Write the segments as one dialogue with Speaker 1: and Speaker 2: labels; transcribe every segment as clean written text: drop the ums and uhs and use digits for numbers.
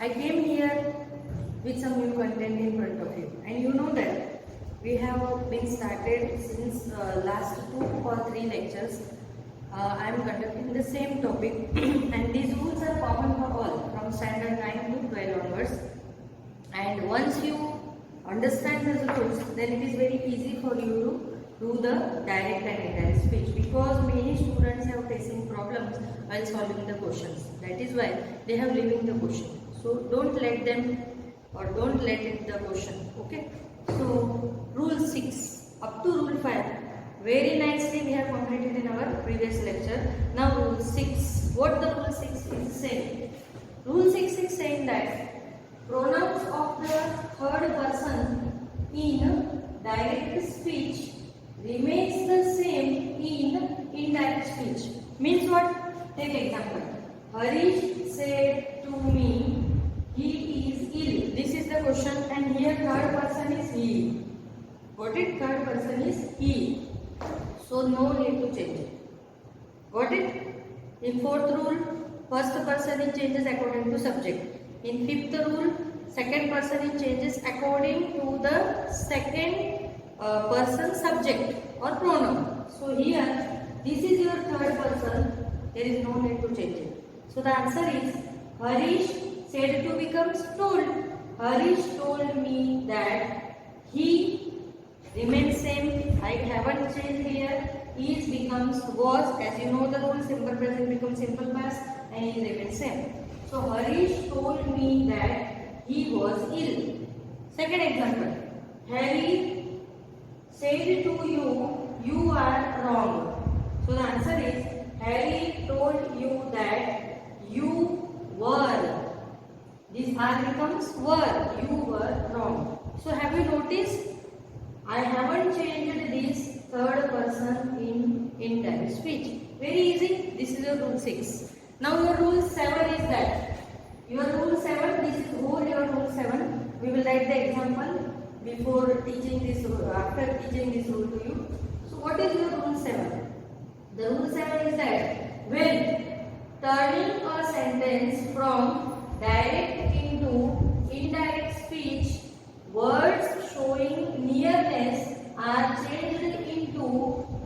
Speaker 1: I came here with some new content in front of you, and you know that we have been started since last 2 or 3 lectures. I am conducting the same topic, and these rules are common for all from standard 9 to 12 onwards. And once you understand these rules, then it is very easy for you to do the direct and indirect speech, because many students have facing problems while solving the questions. That is why they have leaving the question. So don't let them or don't let it the question. Okay. So rule 6 up to rule 5 very nicely we have completed in our previous lecture. Now rule 6. What the rule 6 is saying? Rule 6 is saying that pronouns of the third person in direct speech remains the same in indirect speech. Means what? Take example. Harish said to me, he is ill. This is the question, and here third person is he. Got it? Third person is he. So no need to change it. Got it? In fourth rule, first person it changes according to subject. In fifth rule, second person it changes according to the second person subject or pronoun. So here, this is your third person. There is no need to change it. So the answer is Harish said to becomes told. Harish told me that he remains same. I haven't changed here. Is becomes was. As you know the rule, simple present becomes simple past and he remains same. So Harish told me that he was ill. Second example. Harry said to you, you are wrong. So the answer is Harry told you that you were. This R becomes were. You were wrong. So have you noticed? I haven't changed this third person in indirect speech. Very easy. This is your rule 6. Now your rule 7 is that. Your rule 7, this is whole your rule 7. We will write the example before teaching this rule, after teaching this rule to you. So what is your rule 7? The rule 7 is that when turning a sentence from direct into indirect speech, words showing nearness are changed into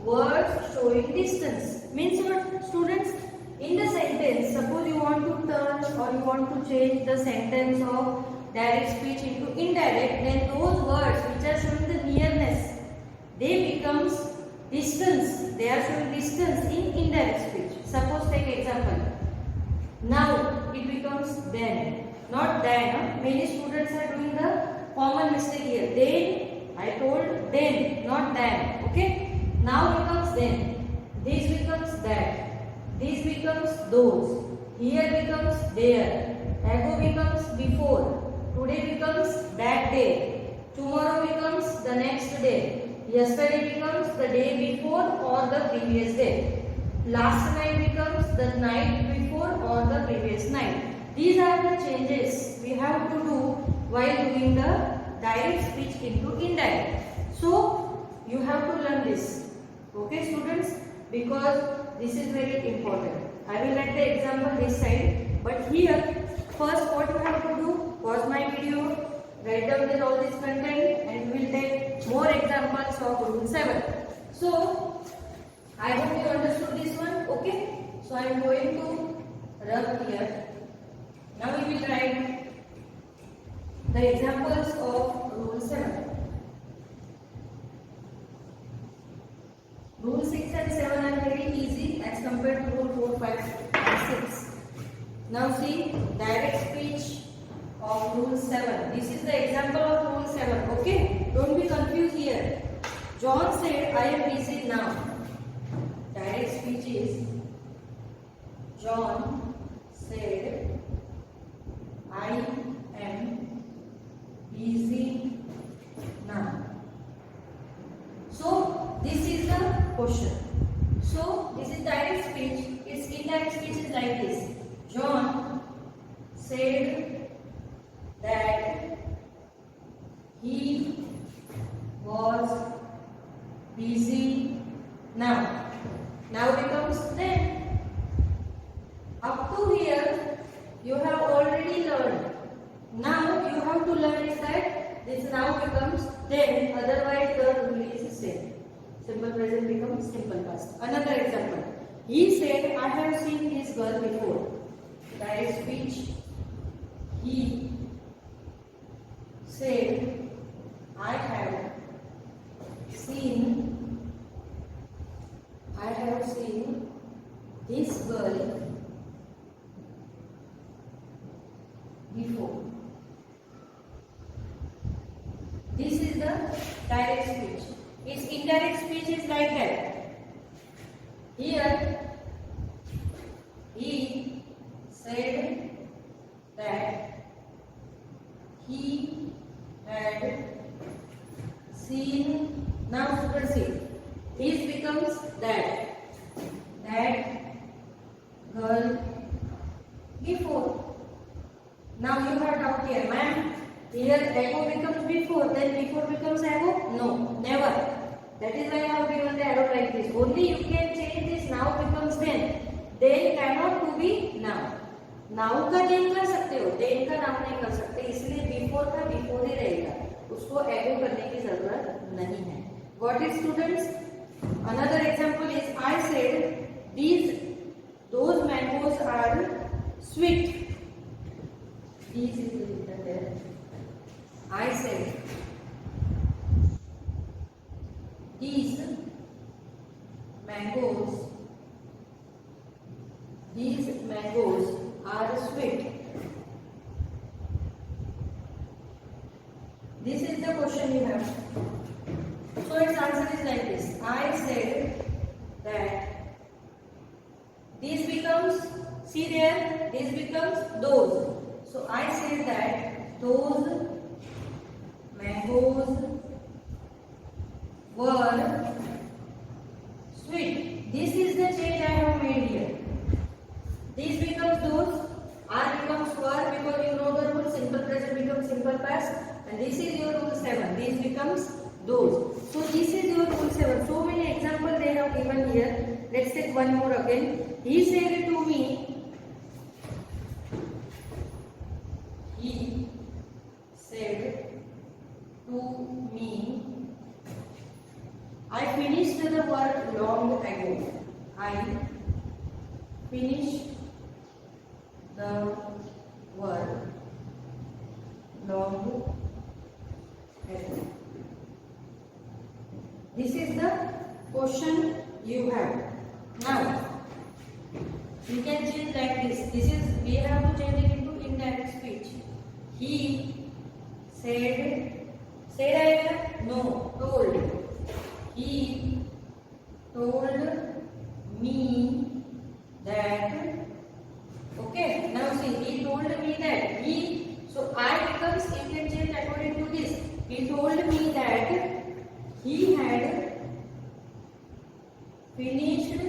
Speaker 1: words showing distance. Means what, students? In the sentence, suppose you want to turn or you want to change the sentence of direct speech into indirect, then those words which are showing the nearness, they becomes distance. They are showing distance in indirect speech. Suppose take example. Now it becomes then, not then. Many students are doing the common mistake here. Then, I told then, not then. Okay. Now becomes then. This becomes that. This becomes those. Here becomes there. Ago becomes before. Today becomes that day. Tomorrow becomes the next day. Yesterday becomes the day before or the previous day. Last night becomes the night before or the previous night. These are the changes we have to do while doing the direct speech into indirect. So you have to learn this. Okay, students? Because this is very important. I will write the example this side. But here, first what you have to do, pause my video, write down with all this content, and we will take more examples of rule 7. So, I hope you understood this one. Okay? So, I am going to rub here. Now we will write the examples of rule 7. Rule 6 and 7 are very easy as compared to rule 4, 5 and 6. Now see, direct speech of rule 7. This is the example of rule 7. Okay? Don't be confused here. John said, I am busy now. Direct speech is John said, I am busy now. So, this is the question. So, this is direct speech. Its indirect speech is like this. John said that he was busy now. Now becomes then. Up this now becomes then, otherwise the rule is same. Simple present becomes simple past. Another example. He said, I have seen this girl before. Direct speech. He said, I have seen this girl before. This is the direct speech. Its indirect speech is like that. Here, he said that he had seen. Now, students see. This becomes that girl before. Now you have doubt here, ma'am. Here ago becomes before, then before becomes ago? No, never. That is why I have given the arrow like this. Only you can change this now becomes then. Then cannot to be now. Now का then कर सकते हो, then का now नहीं कर सकते, इसलिए before का before ही रहेगा. उसको ago करने की जरूरत नहीं है. Got it, students? Another example is I said those mangoes are sweet. These is written there. I said these mangoes are sweet. This is the question you have. So its answer is like this. I said that this becomes, see there, this becomes those. So I said that those mangoes were sweet. This is the change I have made here. This becomes those, are becomes were, because you know the rule, simple present becomes simple past, and this is your rule 7. This becomes those. So this is your rule 7. So many examples they have given here. Let's take one more again. He said to me, I finished the work long ago. I finished the work long ago. This is the question you have. Now, you can change like this. We have to change it into indirect speech. He said आएगा? No, told. He told me that. Okay, now see, he told me that. So I becomes, you can change according to this. He told me that he had finished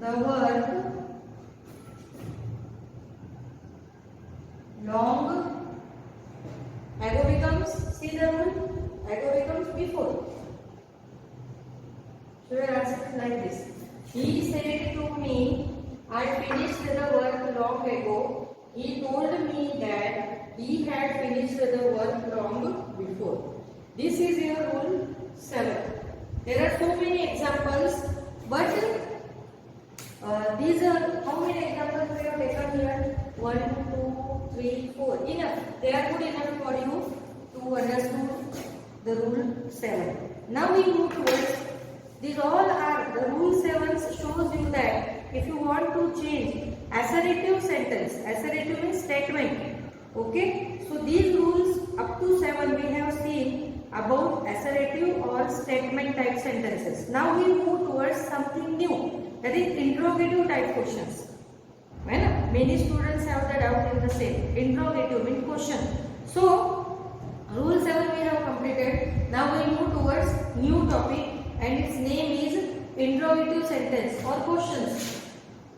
Speaker 1: the work long ago. Becomes, see the rule, ago becomes before. So your answer is like this. He said to me, I finished the work long ago. He told me that he had finished the work long before. This is your rule 7. There are so many examples, but these are how many examples we have taken here? 1, 2, 3, 4. Enough. They are good enough for you to understand the rule 7. Now we move towards, these all are, the rule 7 shows you that if you want to change assertive sentence, assertive means statement. Okay, so these rules up to 7 we have seen about assertive or statement type sentences. Now we move towards something new, that is interrogative type questions. Well, many students have the doubt in the same. Interrogative means question. So rule 7 we have completed. Now we move towards new topic, and its name is interrogative sentence or questions.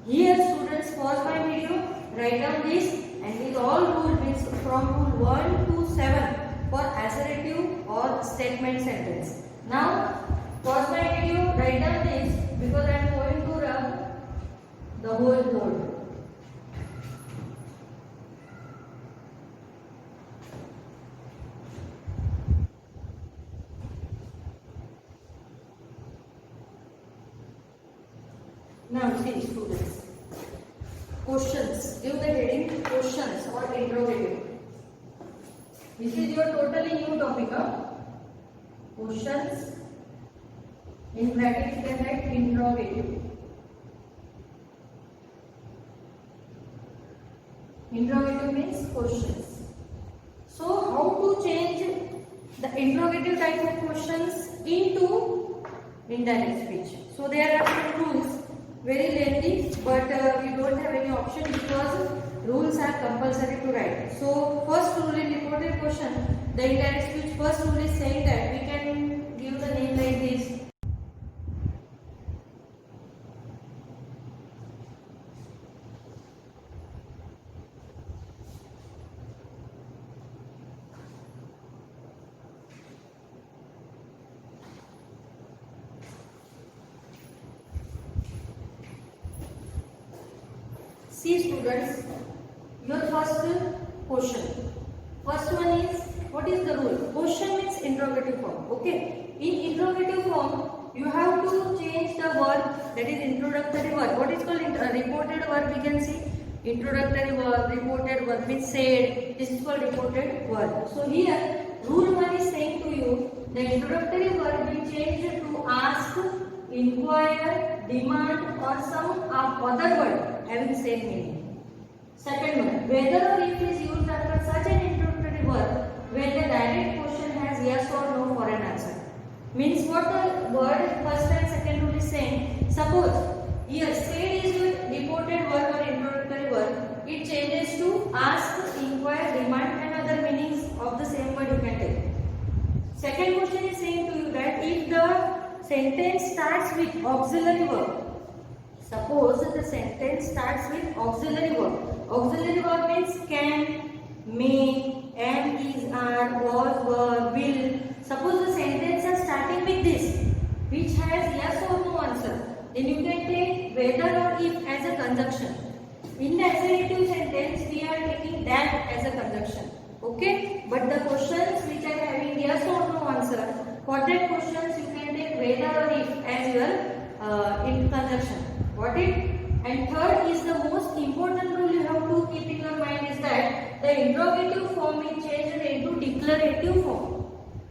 Speaker 1: Here students pause my video, write down this, and these all rule means from rule 1 to 7 for assertive or statement sentence. Now pause my video, write down this, because I am going to rub the whole board. Now see students, questions, give the heading questions or interrogative. This is your totally new topic, questions, in brackets you can write interrogative. Interrogative means questions. So how to change the interrogative type of questions into indirect speech? So there are some rules, very lengthy, but we don't have any option because rules are compulsory to write. So first rule in reported question, the indirect speech, first rule is saying that we can give the name like this. See students, your first question. First one is, what is the rule? Question means interrogative form. Okay. In interrogative form, you have to change the verb, that is introductory verb. What is called reported verb? We can see introductory verb, reported verb means said. This is called reported verb. So here, rule 1 is saying to you, the introductory verb will change to ask, inquire, demand or some other word having same meaning. Second one, whether or if is used after such an introductory verb when the direct question has yes or no for an answer. Means what the word first and second rule is saying. Suppose here said is a reported verb or introductory verb, it changes to ask, inquire, demand and other meanings of the same word you can take. Second question is saying to you that if the sentence starts with auxiliary verb. Suppose the sentence starts with auxiliary verb. Auxiliary verb means can, may, am, is, are, was, were, will. Suppose the sentence are starting with this, which has yes or no answer. Then you can take whether or if as a conjunction. In the assertive sentence, we are taking that as a conjunction. Okay? But the questions which are having yes or no answer, for that questions you can take whether or if as your in conjunction. Got it? And third is the most important rule you have to keep in your mind is that the interrogative form is changed into declarative form.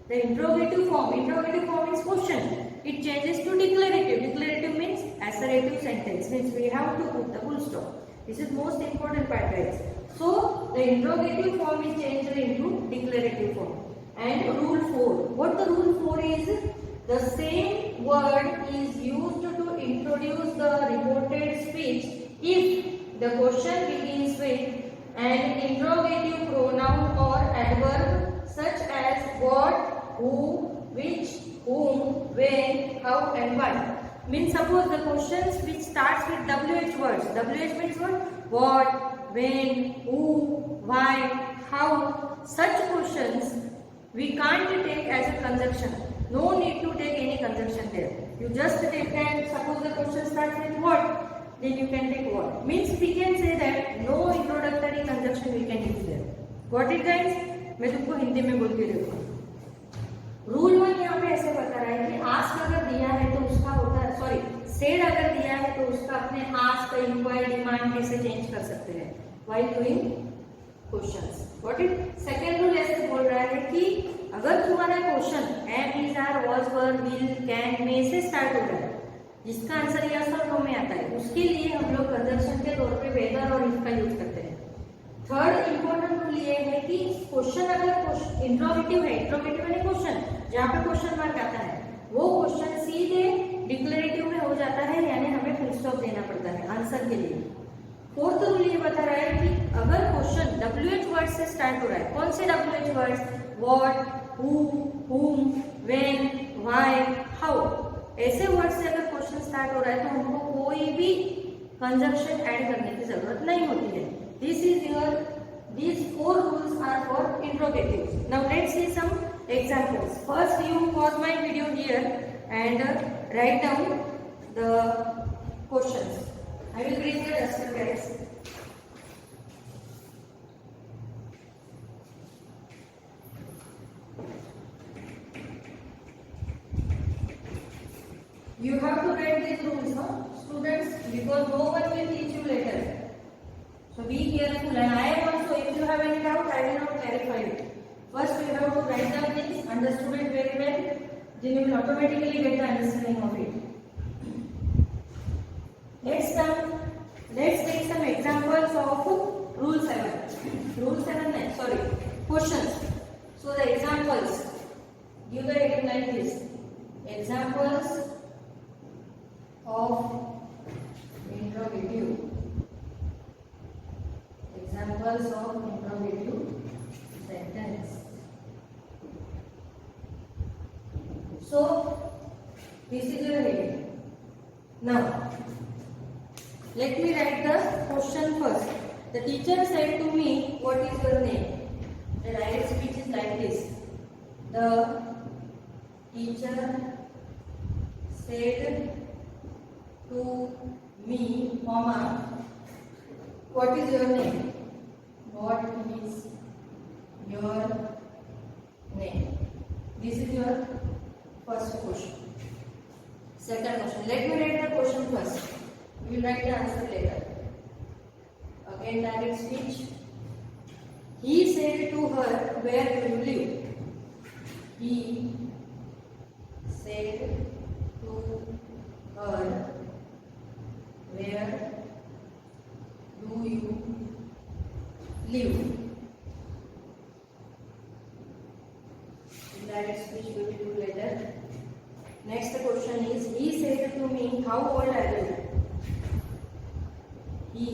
Speaker 1: The interrogative form is question. It changes to declarative. Declarative means assertive sentence. Means we have to put the full stop. This is most important part, guys. So the interrogative form is changed into declarative form. And rule 4. What the rule 4 is? The same word is used to introduce the reported speech if the question begins with an interrogative pronoun or adverb such as what, who, which, whom, when, how and why. Means suppose the questions which starts with WH words. WH means what, when, who, why, how. Such questions we can't take as a conjunction. No need to take any conjunction there. You just take and suppose the question starts with what, then you can take what. Means we can say that no introductory conjunction we can use there. Got it guys? मैं तुमको हिंदी में बोल के देखूँ. Rule 1 यहाँ पे ऐसे बता रहा है कि आस्क अगर दिया है तो उसका होता है, सॉरी सेड अगर दिया है तो उसका अपने आस्क, इंक्वायर, डिमांड कैसे चेंज कर सकते हैं while doing questions. Got it? Second rule ऐसे बोल रहा है कि अगर तुम्हारा question am, is, are, was, were, will, can, may से स्टार्ट हो रहा है, जिसका आंसर यस और नो में आता है, उसके लिए हम लोग कंजंक्शन के तौर पे वेदर और इफ का यूज करते हैं. थर्ड इंपॉर्टेंट रूल ये है कि क्वेश्चन अगर इंट्रोगेटिव है, इंट्रोगेटिव यानी क्वेश्चन जहाँ पे क्वेश्चन मार्क आता है, वो क्वेश्चन सीधे डिक्लेरेटिव में हो जाता है, यानी हमें फुल स्टॉप देना पड़ता है आंसर के लिए. फोर्थ रूल ये बता रहा है कि अगर क्वेश्चन WH वर्ड से स्टार्ट हो रहा है, कौन से WH words? What, who, whom, when, why, how. ऐसे वर्ड से अगर क्वेश्चन स्टार्ट हो रहा है तो हमको कोई भी कंजंक्शन ऐड करने की जरूरत नहीं होती है. These 4 rules are for interrogatives. Now let's see some examples. First you pause my video here and write down the questions. I will bring the duster guys. You have to write these rules, huh? students, because no one will teach you later. So be careful, and I am also, if you have any doubt, I will not clarify it. First you have to write down things, understood it very well, then you will automatically get the understanding of it. Let's take some examples of rule 7. Rule 7, sorry, questions. So the examples, give the heading like this. Examples of interrogative. Examples of interrogative sentence. So this is your heading. Now let me write the question first. The teacher said to me, what is your name? The direct speech is like this. The teacher said to me, comma, what is your name? What is your name? This is your first question. Second question. Let me write the question first. We will write the answer later. Again, direct speech. He said to her, where do you live? He said to her, where do you live? Direct speech we will do later. Next question is, he said to me, how old are you? He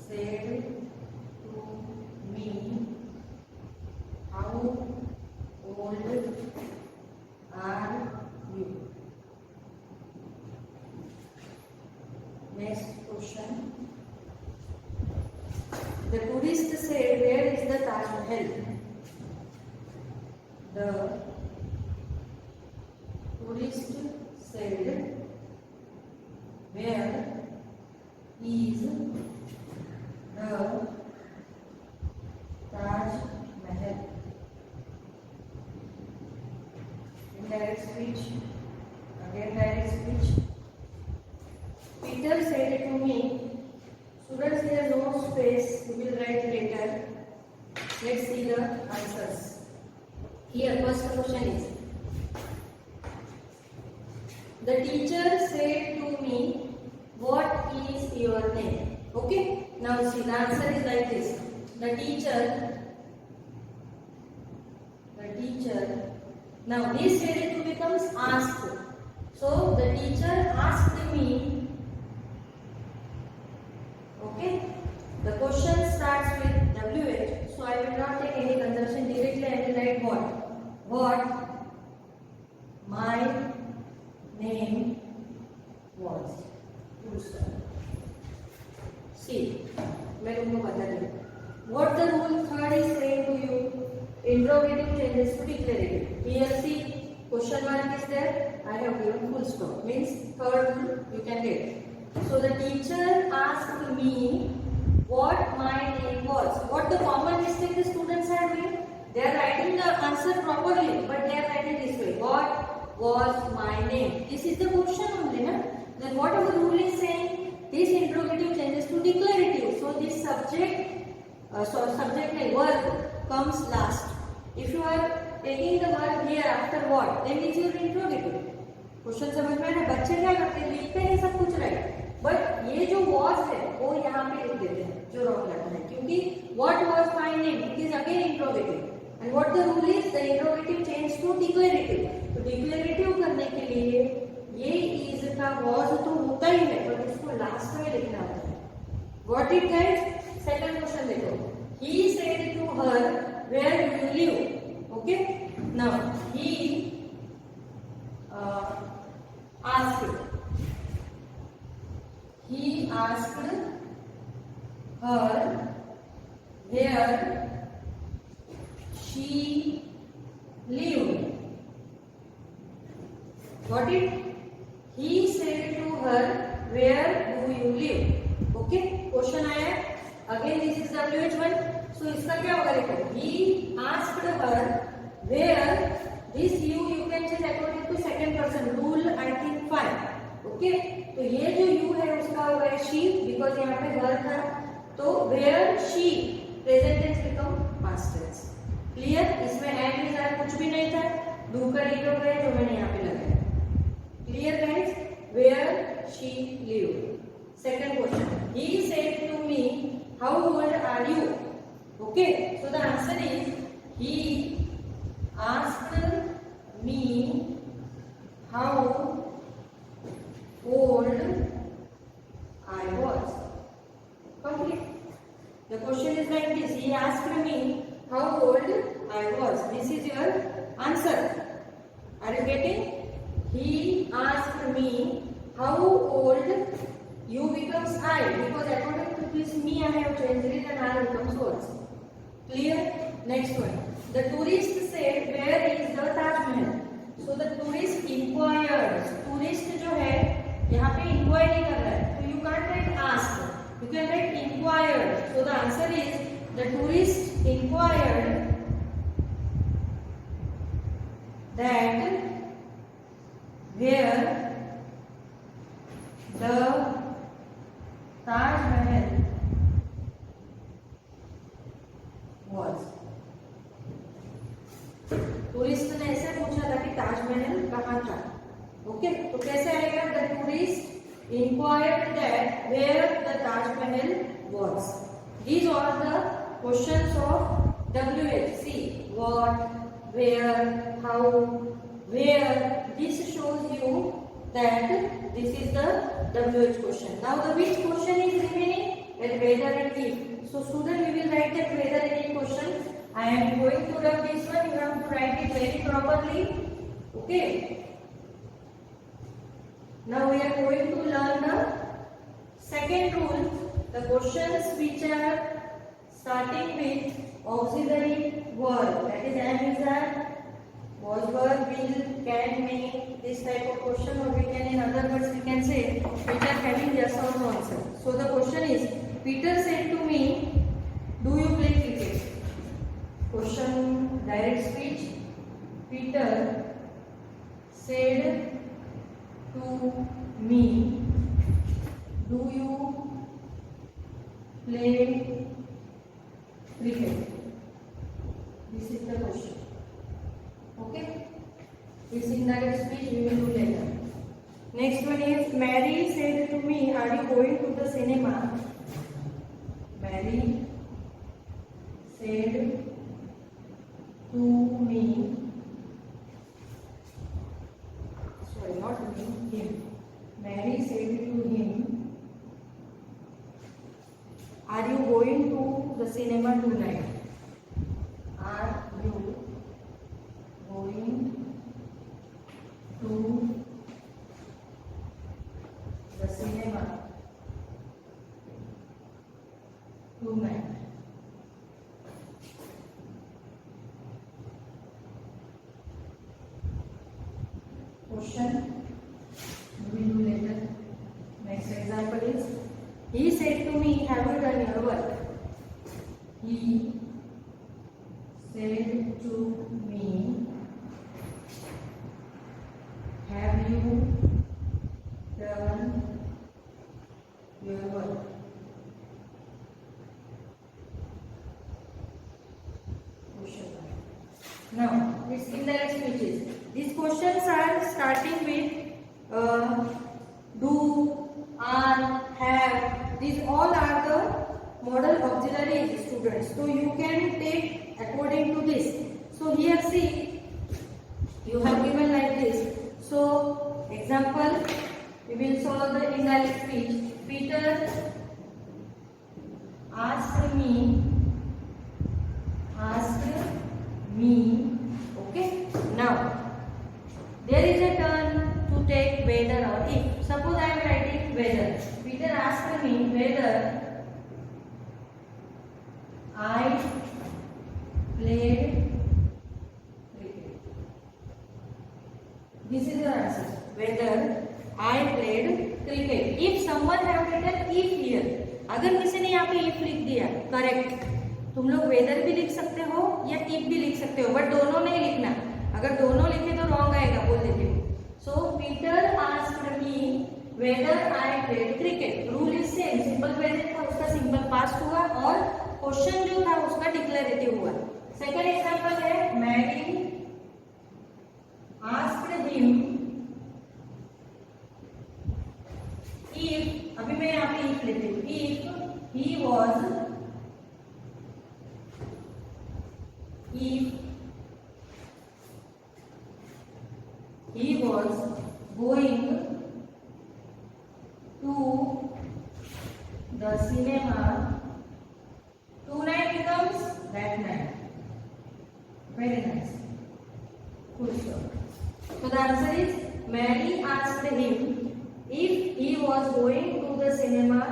Speaker 1: said to me, how old are you? Next question. The tourist said, where is the Taj Mahal? The tourist said, where is the Taj Mahal? Indirect speech. Again direct speech. Peter said to me, students, there is no space, we will write later. Let's see the answers. Here, first question is, the teacher said to me, what is your name? Okay, now see, the answer is like this. The teacher, now this said to becomes asked. So the teacher asked me, okay, the question starts with WH, so I will not take any conjunction directly, I will write what? What my name was. See, मैं तुमको बता दूँ. What the rule 3rd is saying to you? Interrogative changes to declarative. Here see, question mark is there. I have given full stop. Means 3rd rule you can get. So the teacher asked me what my name was. What the common mistake the students are doing? They are writing the answer properly, but they are writing this way. What was my name? This is the question only, na? Then whatever rule is saying, this interrogative changes to declarative. So this subject like verb comes last. If you are taking the verb here after what, then it's your interrogative. Question समझ में आया? बच्चे क्या करते हैं, लिखते हैं सब कुछ राइट, बट ये जो was है वो यहाँ पे लिख देते हैं, जो रॉन्ग लगता है, क्योंकि what was my name, it is again interrogative. And what the rule is, the interrogative change to declarative. तो declarative करने के लिए ये is का was तो होता ही है, पर उसको लास्ट में लिखना होता है. Got it guys? Second question देखो. He said to her, where do you live? Okay. Now he asked her where she lived. Got it? He said to her, where do you live? Okay, question आया. Again this is WH1. So इसका क्या होगा देखो. He asked her where. This you can change according to second person rule. I think 5. Okay, तो ये जो you है उसका होगा शी, बिकॉज यहाँ पे घर था, तो where she present tense become past tense. Clear? इसमें एंड इज कुछ भी नहीं था, डू का डी हो गया जो मैंने यहाँ पे लगाया। Clear guys? Where she live. Second question, he said to me how old are you? Okay, so the answer is he asked me how old I was. Complete. The question is like this. He asked me how old I was. This is your answer. Are you getting? He asked me how old you becomes I, because according to this me I have changed it and I becomes was. Clear? Next one. The tourist said, where is the Taj Mahal? So the tourist inquired. Tourist जो है यहाँ पे inquiry कर रहा है, तो you can write ask, you can write inquired. So the answer is the tourist inquired that where the Taj Mahal was. Tourist ने ऐसे पूछा था कि ताजमहल कहाँ था। ओके, तो कैसे आएगा? The tourist inquired that where the Taj Mahal was. These are the questions of WH. See what, where, how, where. This shows you that this is the WH question. Now the which question is remaining? That whether and if. So student, we will write that whether and if question. I am going to rub this one. You have to write it very properly. Okay. Now we are going to learn the second rule. The questions which are starting with auxiliary verb, that is am, is, are, was, were, will, can, may. This type of question, or we can, in other words, we can say which are having yes or no answer. So the question is, Peter said to me, do you play cricket? Question, direct speech. Peter said to me, do you play cricket? This is the question. Okay, this indirect speech we will do later. Next one is, Mary said to me, are you going to the cinema? Mary said to me, sorry, not me, him. Mary said to him, are you going to the cinema tonight? Are you going to the cinema tonight? Question we will do later. Next example is, he said to me, have you done your work? He said to me, have you done your work? Question. Now, this indirect speeches. These questions are starting with do, are, have. These all are the modal auxiliaries, students. So you can take according to this. So here see, you have given like this. So example, we will solve the indirect speech. Peter asked me. Okay. Now there is a turn to take whether or if. Suppose I am writing whether. Peter asked me whether I played cricket. This is your answer. Whether I played cricket. If someone have written if here, अगर किसी ने यहाँ पे if लिख दिया, correct. तुम लोग whether भी लिख सकते हो या if भी लिख सकते हो, बट दोनों नहीं लिखना. अगर दोनों लिखे तो रॉन्ग आएगा, बोल देती हूँ. So Peter asked me whether I played cricket. Rule is same. Simple present था उसका simple past हुआ और क्वेश्चन जो था उसका डिक्लेरेटिव हुआ. सेकंड एग्जांपल है मैरी asked him if, अभी मैं यहाँ पे if लेती हूँ, if he was going to the cinema tonight becomes that night. Very nice. Good job. So the answer is Mary asked him if he was going to the cinema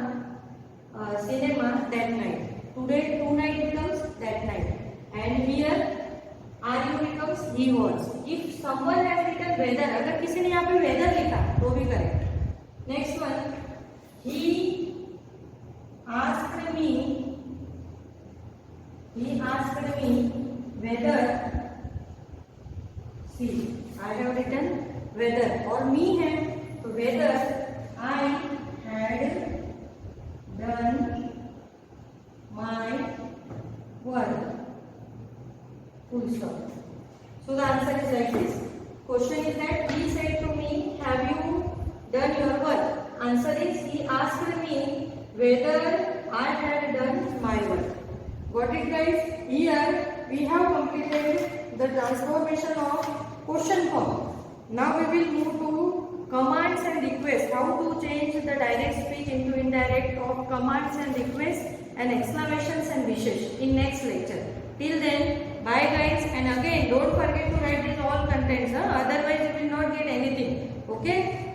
Speaker 1: that night. Today, tonight becomes that night. And here, are you becomes he was. If someone has written weather, अगर किसी ने यहाँ पे weather लिखा तो भी correct. Next one, he asked me whether. See, I have written whether और me है तो whether I had done my work. Full stop. So the answer is like this. Question is that he said to me, have you done your work? Answer is he asked me whether I had done my work. Got it, guys? Here we have completed the transformation of question form. Now we will move to commands and requests. How to change the direct speech into indirect of commands and requests and exclamations and wishes in next lecture. Till then, bye guys, and again don't forget to write these all contents, otherwise you will not get anything. Okay?